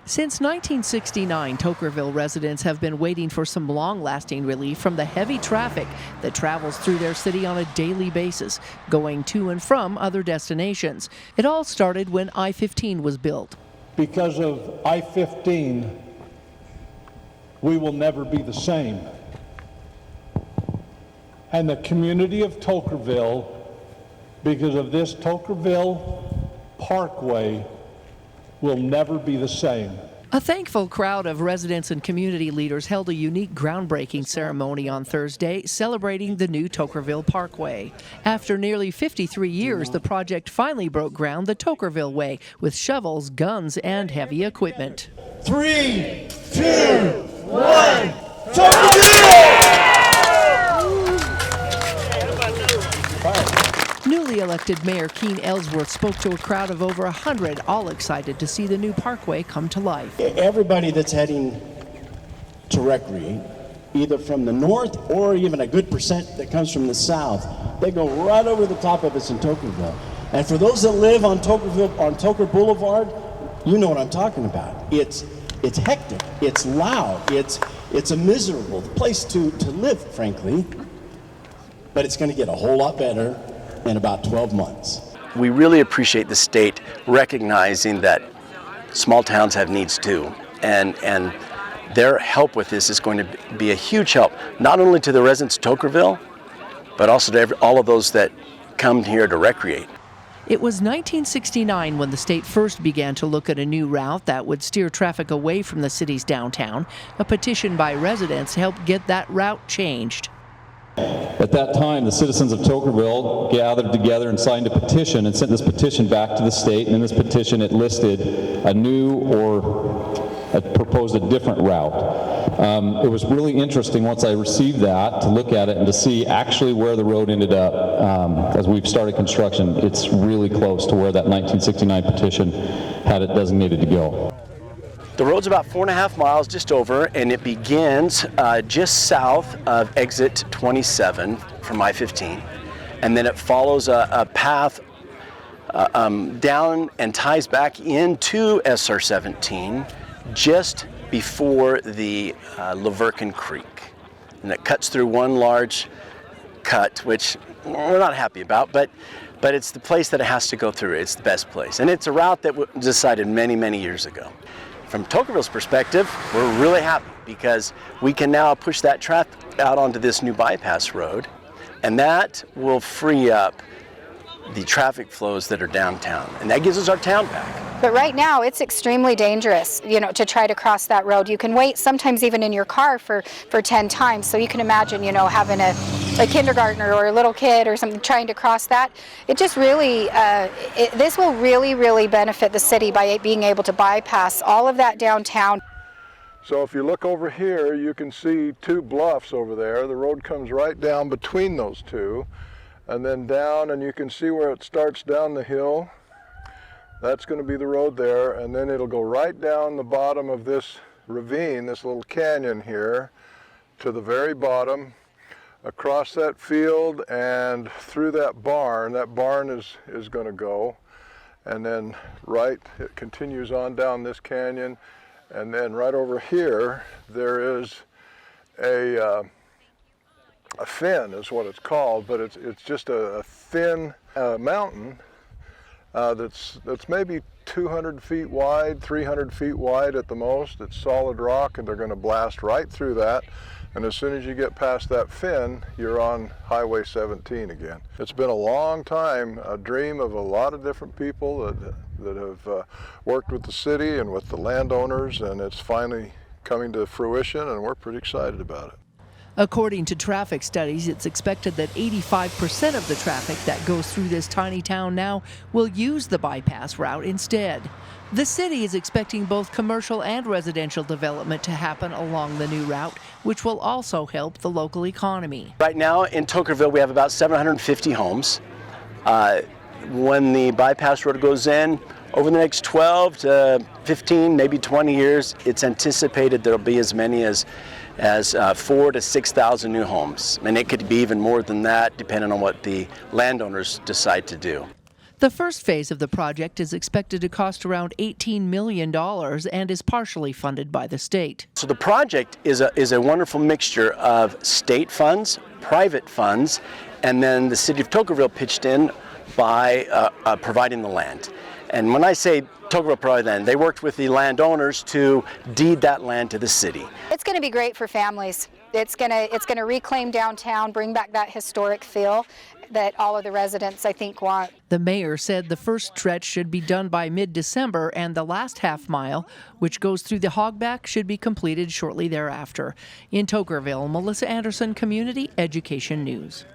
Since 1969, Toquerville residents have been waiting for some long-lasting relief from the heavy traffic that travels through their city on a daily basis, going to and from other destinations. It all started when I-15 was built. Because of I-15, we will never be the same. And the community of Toquerville, because of this Toquerville Parkway, will never be the same. A thankful crowd of residents and community leaders held a unique groundbreaking ceremony on Thursday celebrating the new Toquerville Parkway. After nearly 53 years, the project finally broke ground the Toquerville way with shovels, guns, and heavy equipment. 3, 2, 1, Toquerville! Newly elected Mayor Keene Ellsworth spoke to a crowd of over 100, all excited to see the new parkway come to life. Everybody that's heading to recreate, either from the north or even a good percent that comes from the south, they go right over the top of us in Toquerville. And for those that live on Toquerville, on Toquer Boulevard, you know what I'm talking about. It's hectic, it's loud, it's a miserable place to live, frankly. But it's going to get a whole lot better in about 12 months. We really appreciate the state recognizing that small towns have needs too, and their help with this is going to be a huge help, not only to the residents of Toquerville, but also to all of those that come here to recreate. It was 1969 when the state first began to look at a new route that would steer traffic away from the city's downtown. A petition by residents helped get that route changed. At that time, the citizens of Toquerville gathered together and signed a petition and sent this petition back to the state. And in this petition, it listed a new proposed a different route. It was really interesting once I received that to look at it and to see actually where the road ended up. As we've started construction, it's really close to where that 1969 petition had it designated to go. The road's about 4.5 miles, just over, and it begins just south of exit 27 from I-15, and then it follows a path down and ties back into SR-17 just before the Laverkin Creek, and it cuts through one large cut, which we're not happy about, but it's the place that it has to go through. It's the best place, and it's a route that was decided many, many years ago. From Toquerville's perspective, we're really happy because we can now push that traffic out onto this new bypass road, and that will free up the traffic flows that are downtown, and that gives us our town back. But right now it's extremely dangerous, to try to cross that road. You can wait sometimes even in your car for 10 times. So you can imagine, having a kindergartner or a little kid or something trying to cross that. It just really, this will really, really benefit the city by being able to bypass all of that downtown. So if you look over here, you can see two bluffs over there. The road comes right down between those two, and then down, and you can see where it starts down the hill. That's going to be the road there, and then it'll go right down the bottom of this ravine, this little canyon here, to the very bottom, across that field and through that barn. That barn is going to go, and then it continues on down this canyon, and then right over here there is a fin is what it's called, but it's just a thin mountain that's maybe 200 feet wide, 300 feet wide at the most. It's solid rock, and they're going to blast right through that. And as soon as you get past that fin, you're on Highway 17 again. It's been a long time, a dream of a lot of different people that have worked with the city and with the landowners, and it's finally coming to fruition, and we're pretty excited about it. According to traffic studies, it's expected that 85% of the traffic that goes through this tiny town now will use the bypass route instead. The city is expecting both commercial and residential development to happen along the new route, which will also help the local economy. Right now in Toquerville, we have about 750 homes. When the bypass road goes in, over the next 12 to 15, maybe 20 years, it's anticipated there'll be as many as 4,000 to 6,000 new homes. And it could be even more than that, depending on what the landowners decide to do. The first phase of the project is expected to cost around $18 million and is partially funded by the state. So the project is a wonderful mixture of state funds, private funds, and then the city of Toquerville pitched in by providing the land. And when I say Toquerville provided land, they worked with the landowners to deed that land to the city. It's going to be great for families. It's going to reclaim downtown, bring back that historic feel that all of the residents, I think, want. The mayor said the first stretch should be done by mid-December, and the last half mile, which goes through the hogback, should be completed shortly thereafter. In Toquerville, Melissa Anderson, Community Education News.